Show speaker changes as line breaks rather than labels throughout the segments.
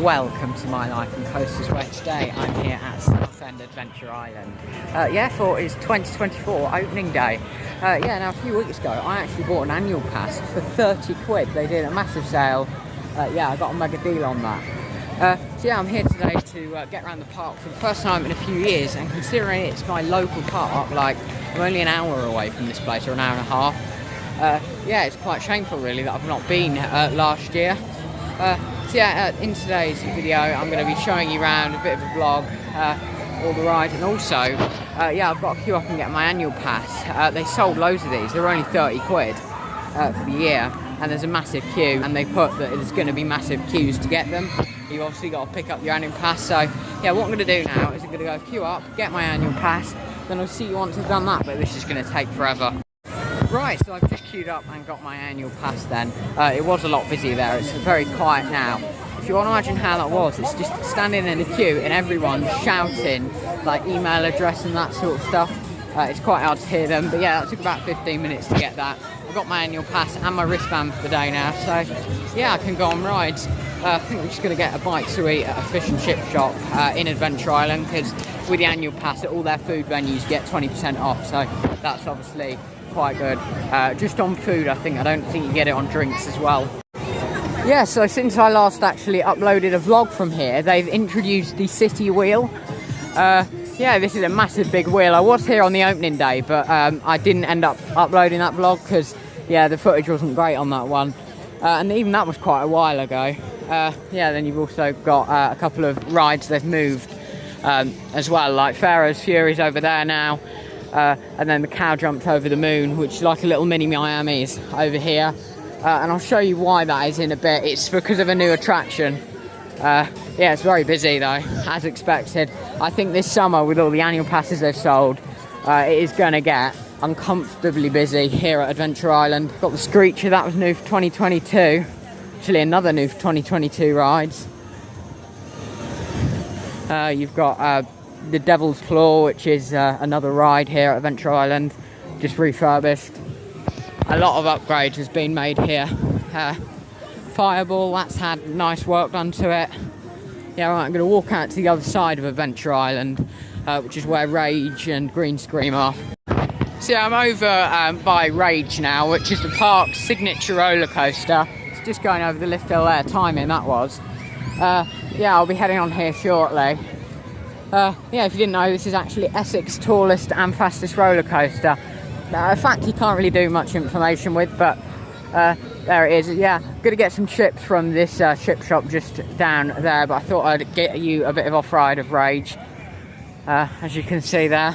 welcome to my life in coasters, where today I'm here at Southend Adventure Island. For it's 2024 opening day. Now a few weeks ago I actually bought an annual pass for 30 quid. They did a massive sale. I got a mega deal on that. I'm here today to get around the park for the first time in a few years, and considering it's my local park, like I'm only an hour away from this place, or an hour and a half. It's quite shameful really that I've not been last year. In today's video I'm going to be showing you around a bit of a vlog, all the rides, and also I've got to queue up and get my annual pass. They sold loads of these. They're only 30 quid for the year, and there's a massive queue, and they put that there's going to be massive queues to get them. You've obviously got to pick up your annual pass. So what I'm going to do now is I'm going to go queue up, get my annual pass, then I'll see you once I've done that, but this is going to take forever. Right, so I've just queued up and got my annual pass then. It was a lot busy there. It's very quiet now. If you want to imagine how that was, it's just standing in a queue and everyone shouting like email address and that sort of stuff. It's quite hard to hear them, but that took about 15 minutes to get that. I've got my annual pass and my wristband for the day now, so I can go on rides. I think we're just going to get a bite to eat at a fish and chip shop in Adventure Island, because with the annual pass at all their food venues get 20% off, so that's obviously quite good. Just on food, I don't think you get it on drinks as well. So since I last actually uploaded a vlog from here, they've introduced the city wheel. This is a massive big wheel. I was here on the opening day, but I didn't end up uploading that vlog because the footage wasn't great on that one, and even that was quite a while ago. Then you've also got a couple of rides they've moved as well, like Pharaoh's Fury's over there now. And then the cow jumped over the moon, which is like a little mini Miami's over here. And I'll show you why that is in a bit. It's because of a new attraction. It's very busy though, as expected. I think this summer, with all the annual passes they've sold, it is going to get uncomfortably busy here at Adventure Island. Got the Screecher, that was new for 2022. Actually another new for 2022 rides. You've got the Devil's Claw, which is another ride here at Adventure Island, just refurbished. A lot of upgrades has been made here. Fireball, that's had nice work done to it. I'm going to walk out to the other side of Adventure Island, which is where Rage and Green Scream are. I'm over by Rage now, which is the park's signature roller coaster. It's just going over the lift hill there, timing that was. I'll be heading on here shortly. If you didn't know, this is actually Essex's tallest and fastest roller coaster. A fact you can't really do much information with, but there it is. Going to get some chips from this chip shop just down there, but I thought I'd get you a bit of off-ride of Rage, as you can see there.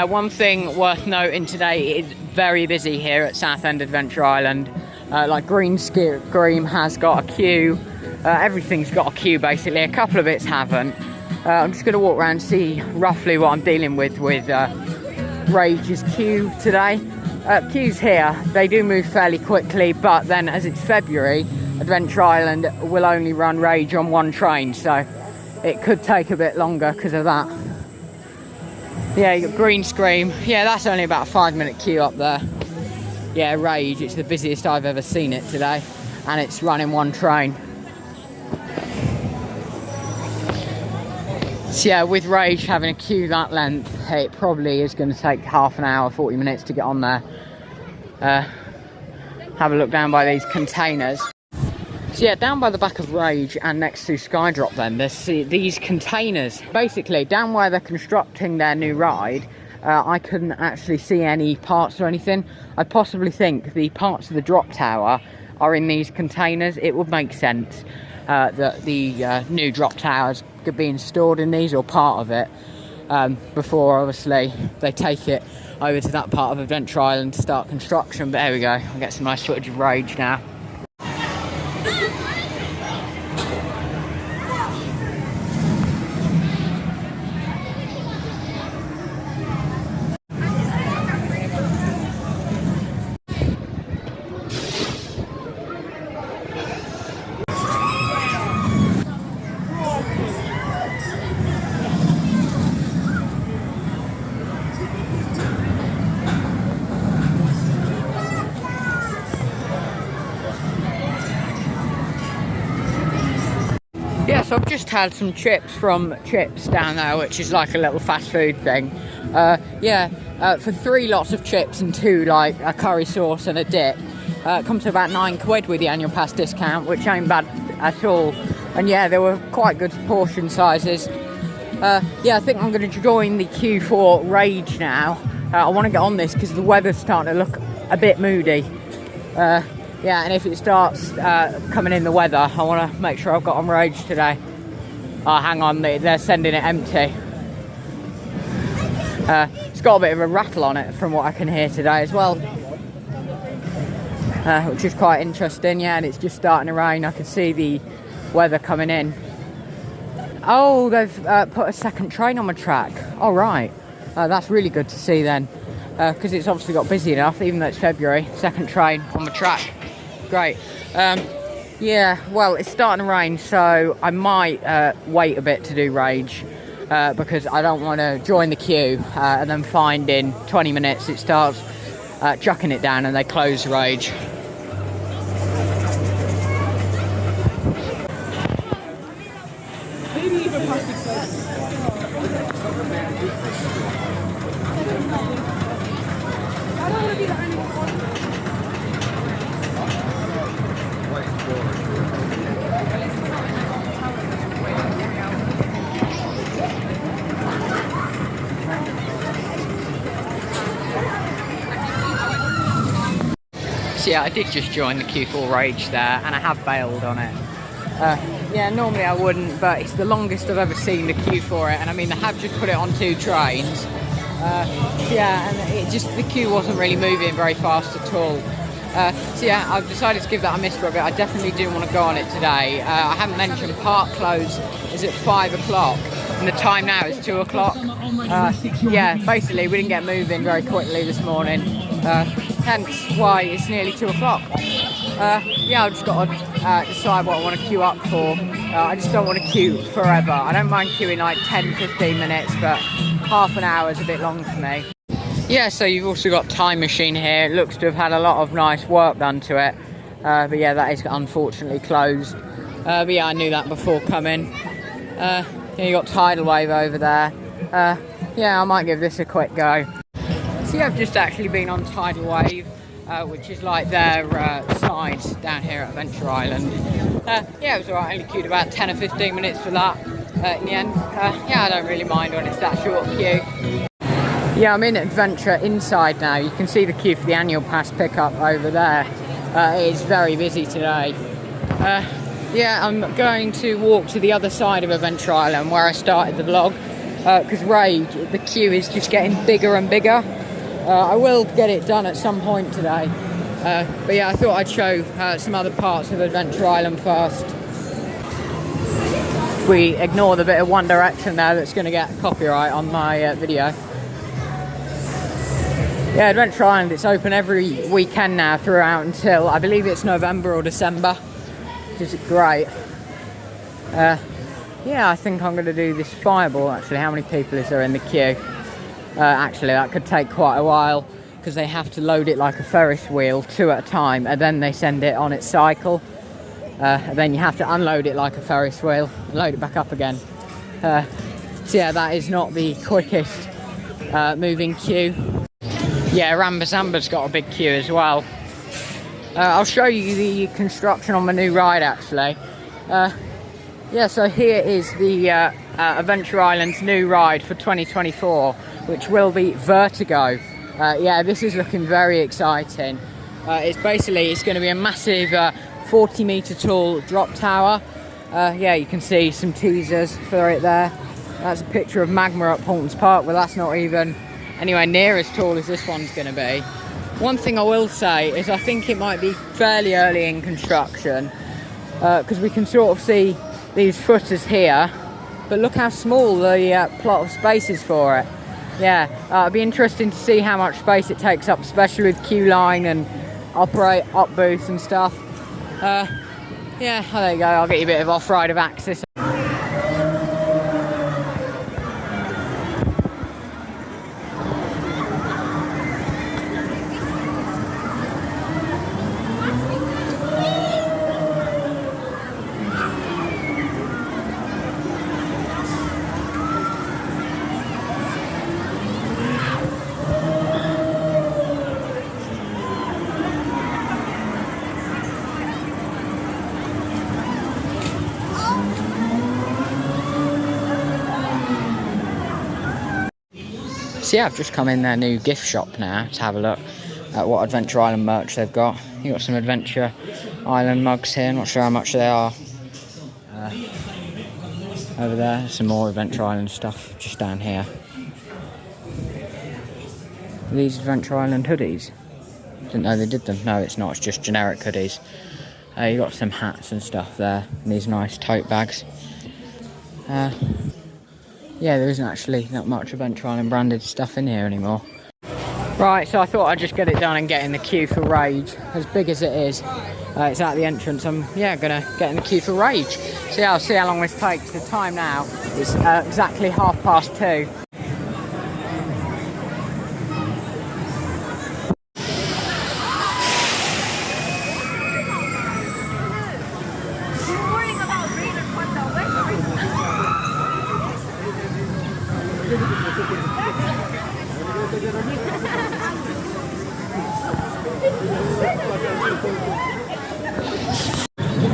One thing worth noting today, is very busy here at Southend Adventure Island. Like Green Scream has got a queue. Everything's got a queue basically. A couple of bits haven't. I'm just going to walk around and see roughly what I'm dealing with Rage's queue today. Queues here, they do move fairly quickly, but then as it's February, Adventure Island will only run Rage on one train, so it could take a bit longer because of that. You got Green Scream. That's only about a 5-minute queue up there. Rage, it's the busiest I've ever seen it today, and it's running one train. With Rage having a queue that length, it probably is going to take half an hour, 40 minutes to get on there. Have a look down by these containers. Down by the back of Rage and next to Skydrop then, there's these containers. Basically, down where they're constructing their new ride, I couldn't actually see any parts or anything. I possibly think the parts of the drop tower are in these containers. It would make sense that the new drop towers could be installed in these, or part of it, before obviously they take it over to that part of Adventure Island to start construction. But there we go, I'll get some nice footage of Rage now. Yeah, so I've just had some chips from Chips down there, which is like a little fast food thing. For 3 lots of chips and 2 like a curry sauce and a dip. It comes to about £9 with the annual pass discount, which ain't bad at all. And yeah, there were quite good portion sizes. I think I'm going to join the queue for Rage now. I want to get on this because the weather's starting to look a bit moody. And if it starts coming in the weather, I want to make sure I've got on Rage today. Oh, hang on, they're sending it empty. It's got a bit of a rattle on it from what I can hear today as well. Which is quite interesting, yeah, and it's just starting to rain. I can see the weather coming in. Oh, they've put a second train on the track. All right, that's really good to see then, because it's obviously got busy enough, even though it's February. Second train on the track, great. Well, it's starting to rain, so I might wait a bit to do Rage, because I don't want to join the queue and then find in 20 minutes it starts chucking it down and they close Rage. So yeah, I did just join the Q4 Rage there, and I have bailed on it. Normally I wouldn't, but it's the longest I've ever seen the queue for it, and I mean, they have just put it on 2 trains. And the queue wasn't really moving very fast at all. I've decided to give that a miss for a bit. I definitely do want to go on it today. I haven't mentioned park close is at 5 o'clock, and the time now is 2 o'clock. Basically we didn't get moving very quickly this morning, hence why it's nearly 2 o'clock. I've just got to decide what I want to queue up for. I just don't want to queue forever. I don't mind queuing like 10-15 minutes, but half an hour is a bit long for me. Yeah, so you've also got Time Machine here. It looks to have had a lot of nice work done to it. That is unfortunately closed. I knew that before coming. You got Tidal Wave over there. I might give this a quick go. So I've just actually been on Tidal Wave, which is like their side down here at Adventure Island. It was alright, I only queued about 10 or 15 minutes for that in the end. I don't really mind when it's that short queue. Yeah, I'm in Adventure inside now. You can see the queue for the annual pass pickup over there. It is very busy today. I'm going to walk to the other side of Adventure Island where I started the vlog, because Rage, the queue is just getting bigger and bigger. I will get it done at some point today. I thought I'd show some other parts of Adventure Island first. We ignore the bit of One Direction there that's going to get copyright on my video. Yeah, Adventure Island, it's open every weekend now throughout until, I believe it's November or December, which is great. I think I'm going to do this fireball actually. How many people is there in the queue? Actually, that could take quite a while because they have to load it like a Ferris wheel, 2 at a time, and then they send it on its cycle. And then you have to unload it like a Ferris wheel and load it back up again. That is not the quickest moving queue. Yeah, Rambazamba's got a big queue as well. I'll show you the construction on my new ride actually. So here is the Adventure Island's new ride for 2024, which will be Vertigo. This is looking very exciting. It's going to be a massive 40-metre tall drop tower. You can see some teasers for it there. That's a picture of magma at Paulton's Park, but that's not even anywhere near as tall as this one's going to be. One thing I will say is I think it might be fairly early in construction, because we can sort of see these footers here, but look how small the plot of space is for it. It'll be interesting to see how much space it takes up, especially with queue line and op booths and stuff. There you go, I'll get you a bit of off-ride of access. So yeah, I've just come in their new gift shop now to have a look at what Adventure Island merch they've got. You've got some Adventure Island mugs here, not sure how much they are. Over there, some more Adventure Island stuff just down here. These Adventure Island hoodies. Didn't know they did them. No, it's not, it's just generic hoodies. You got some hats and stuff there, and these nice tote bags. Yeah, there isn't actually that much Adventure Island branded stuff in here anymore. Right, so I thought I'd just get it done and get in the queue for Rage. As big as it is, it's at the entrance. I'm, gonna get in the queue for Rage. So yeah, I'll see how long this takes. The time now is exactly 2:30.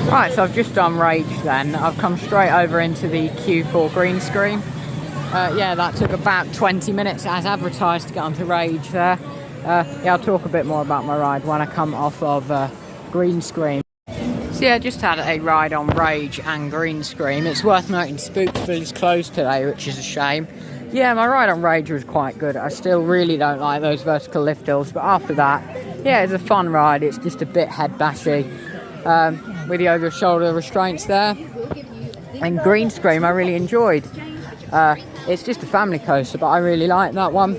Right, so I've just done Rage then. I've come straight over into the Q4 green screen. Yeah, that took about 20 minutes as advertised to get onto Rage there. Yeah, I'll talk a bit more about my ride when I come off of green screen. So yeah, just had a ride on Rage and green screen. It's worth noting Spooksville is closed today, which is a shame. Yeah, my ride on Rage was quite good. I still really don't like those vertical lift hills, but after that, yeah, it's a fun ride. It's just a bit head bashy. With the over-shoulder restraints there. And green screen I really enjoyed. It's just a family coaster, but I really like that one.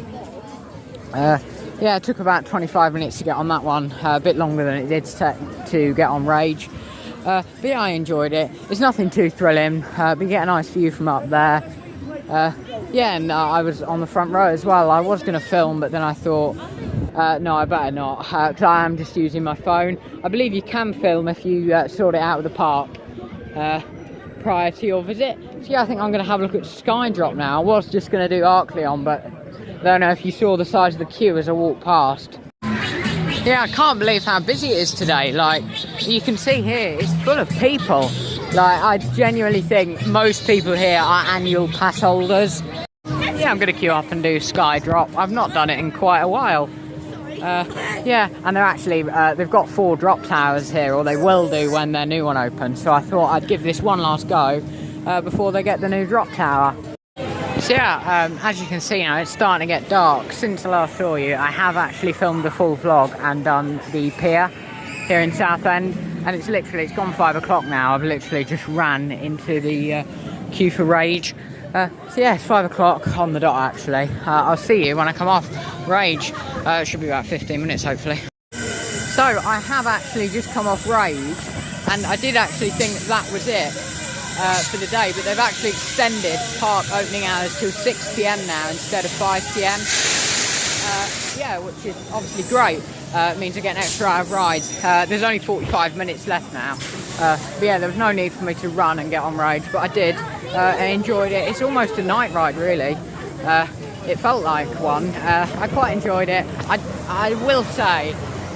Yeah, it took about 25 minutes to get on that one, a bit longer than it did to get on Rage. But yeah, I enjoyed it. It's nothing too thrilling, but you get a nice view from up there. Yeah, and I was on the front row as well. I was going to film, but then I thought, no, I better not, because I am just using my phone. I believe you can film if you sort it out with the park prior to your visit. So yeah, I think I'm going to have a look at Skydrop now. I was just going to do Arcleon, but I don't know if you saw the size of the queue as I walked past. Yeah, I can't believe how busy it is today. Like, you can see here, it's full of people. Like, I genuinely think most people here are annual pass holders. Yeah, I'm going to queue up and do Skydrop. I've not done it in quite a while. Yeah, and they're actually, they've got 4 drop towers here, or they will do when their new one opens. So I thought I'd give this one last go before they get the new drop tower. So yeah, as you can see now, it's starting to get dark. Since I last saw you, I have actually filmed the full vlog and done the pier here in Southend. And it's gone 5 o'clock now. I've literally just ran into the queue for Rage. So yeah, it's 5 o'clock on the dot actually. I'll see you when I come off Rage. It should be about 15 minutes hopefully. So I have actually just come off Rage, and I did actually think that was it for the day, but they've actually extended park opening hours till 6 PM now instead of 5 PM. Yeah, which is obviously great. It means I get an extra hour of rides. There's only 45 minutes left now. But yeah, there was no need for me to run and get on Rage, but I did. I enjoyed it. It's almost a night ride, really. It felt like one. I quite enjoyed it. I will say,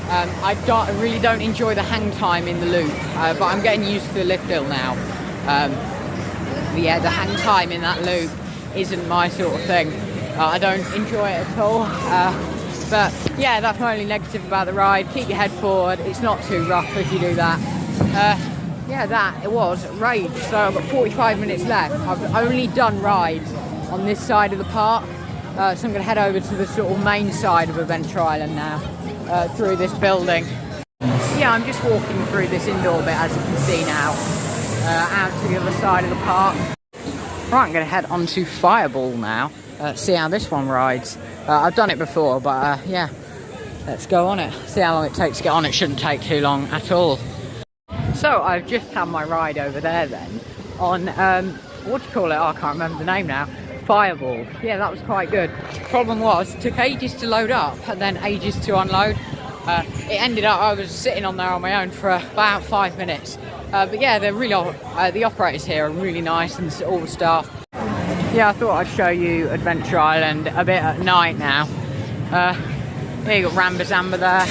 I really don't enjoy the hang time in the loop, but I'm getting used to the lift hill now. But yeah, the hang time in that loop isn't my sort of thing. I don't enjoy it at all. But yeah, that's my only negative about the ride. Keep your head forward. It's not too rough if you do that. Yeah, it was Rage. So I've got 45 minutes left. I've only done rides on this side of the park. So I'm going to head over to the sort of main side of Adventure Island now, through this building. Yeah, I'm just walking through this indoor bit, as you can see now, out to the other side of the park. Right, I'm going to head on to Fireball now, see how this one rides. I've done it before, but yeah, let's go on it. See how long it takes to get on. It shouldn't take too long at all. So I've just had my ride over there then on, what do you call it? Oh, I can't remember the name now. Fireball. Yeah, that was quite good. Problem was, it took ages to load up and then ages to unload. It ended up, I was sitting on there on my own for about 5 minutes. But yeah, they're really, the operators here are really nice, and all the staff. Yeah, I thought I'd show you Adventure Island a bit at night now. Here you got Rambazamba there.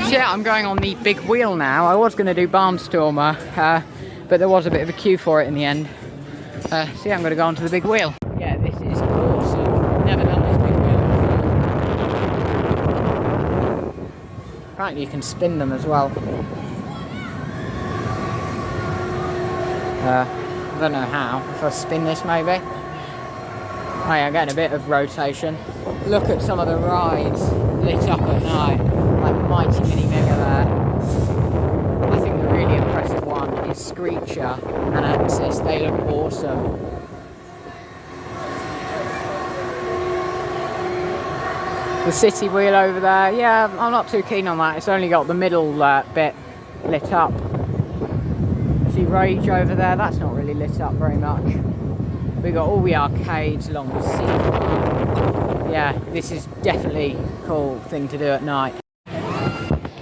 So yeah, I'm going on the big wheel now. I was going to do Barnstormer, but there was a bit of a queue for it in the end. So yeah, I'm going to go onto the big wheel. Yeah, this is awesome. Never done this big Apparently you can spin them as well. I don't know how. If I spin this maybe. Oh yeah, I'm getting a bit of rotation. Look at some of the rides lit up at night. Like Mighty Mini Mega there. I think the really impressive one is Screecher and Axis. They look awesome. The City Wheel over there, yeah, I'm not too keen on that. It's only got the middle bit lit up. See Rage over there, that's not really lit up very much. We got all the arcades along the seafront. Yeah, this is definitely a cool thing to do at night.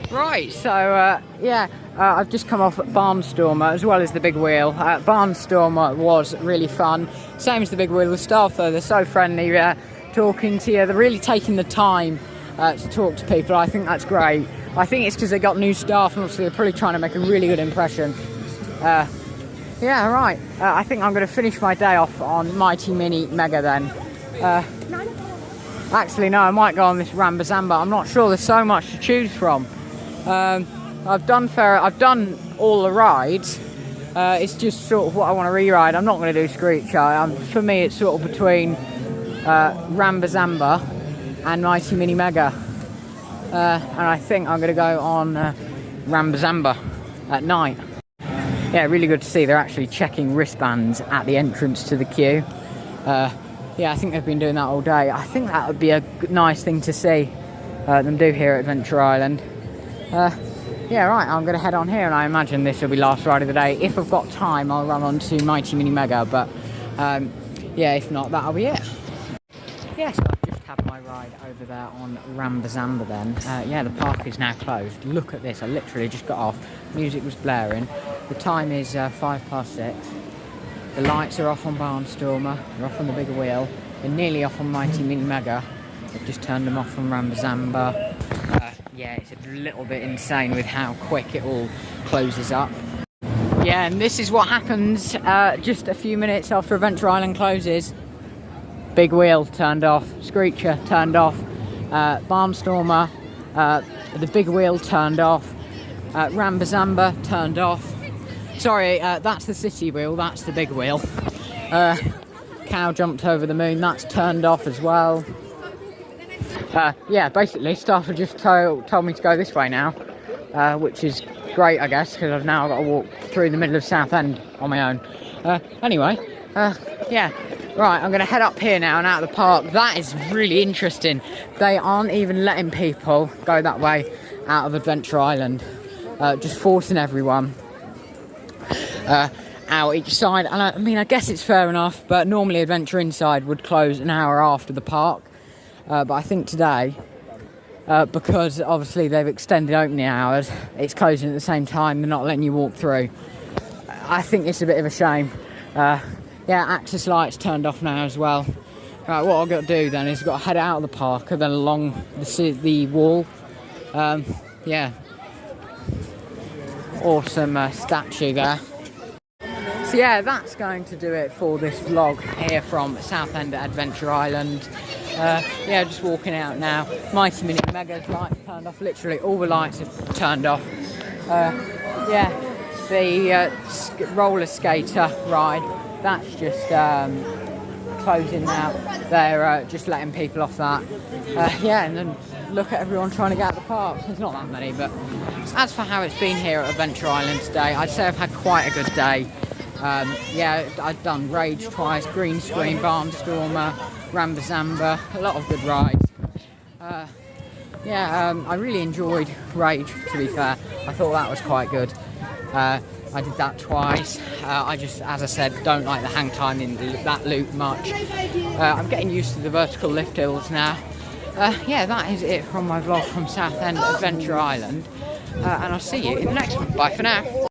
Right, so yeah, I've just come off at Barnstormer as well as the Big Wheel. Barnstormer was really fun. Same as the Big Wheel, the staff though, they're so friendly, talking to you. They're really taking the time to talk to people. I think that's great. I think it's because they got new staff and obviously they're probably trying to make a really good impression. Yeah, right. I think I'm going to finish my day off on Mighty Mini Mega then. Actually, no, I might go on this Rambazamba. I'm not sure. There's so much to choose from. I've done all the rides. It's just sort of what I want to re-ride. I'm not going to do Screecher. For me, it's sort of between Rambazamba and Mighty Mini Mega. And I think I'm going to go on Rambazamba at night. Yeah, really good to see they're actually checking wristbands at the entrance to the queue. Yeah, I think they've been doing that all day. I think that would be a nice thing to see them do here at Adventure Island. Yeah, right, I'm going to head on here and I imagine this will be last ride of the day. If I've got time, I'll run on to Mighty Mini Mega, but yeah, if not, that'll be it. Yeah, so I've just had my ride over there on Rambazamba then. Yeah, the park is now closed. Look at this, I literally just got off. Music was blaring. The time is 6:05. The lights are off on Barnstormer, they're off on the Bigger Wheel, they're nearly off on Mighty Mini Mega. I've just turned them off on Rambazamba. Yeah, it's a little bit insane with how quick it all closes up. Yeah, and this is what happens just a few minutes after Adventure Island closes. Big Wheel turned off, Screecher turned off, Barnstormer, the Big Wheel turned off, Rambazamba turned off. Sorry, that's the City Wheel, that's the Big Wheel. Cow jumped over the moon, that's turned off as well. Yeah, basically staff have just told me to go this way now, which is great I guess, because I've now got to walk through the middle of Southend on my own. Anyway, yeah, right, I'm going to head up here now and out of the park. That is really interesting. They aren't even letting people go that way out of Adventure Island, just forcing everyone out each side. And I mean, I guess it's fair enough, but normally Adventure Inside would close an hour after the park. But I think today, because obviously they've extended opening hours, it's closing at the same time, they're not letting you walk through. I think it's a bit of a shame. Yeah, access lights turned off now as well. Right, what I've got to do then is I've got to head out of the park and then along the wall. Yeah, awesome statue there. So yeah, that's going to do it for this vlog here from Southend Adventure Island. Yeah, just walking out now. Mighty Mini Mega's lights turned off. Literally all the lights have turned off. Yeah, the roller skater ride, that's just closing now. They're just letting people off that. Yeah, and then look at everyone trying to get out of the park. There's not that many, but as for how it's been here at Adventure Island today, I'd say I've had quite a good day. Yeah, I've done Rage twice, Green Screen, Barnstormer, Rambazamba, a lot of good rides. Yeah, I really enjoyed Rage, to be fair. I thought that was quite good. I did that twice. I just, as I said, don't like the hang time in that loop much. I'm getting used to the vertical lift hills now. Yeah, that is it from my vlog from Southend Adventure Island. And I'll see you in the next one. Bye for now.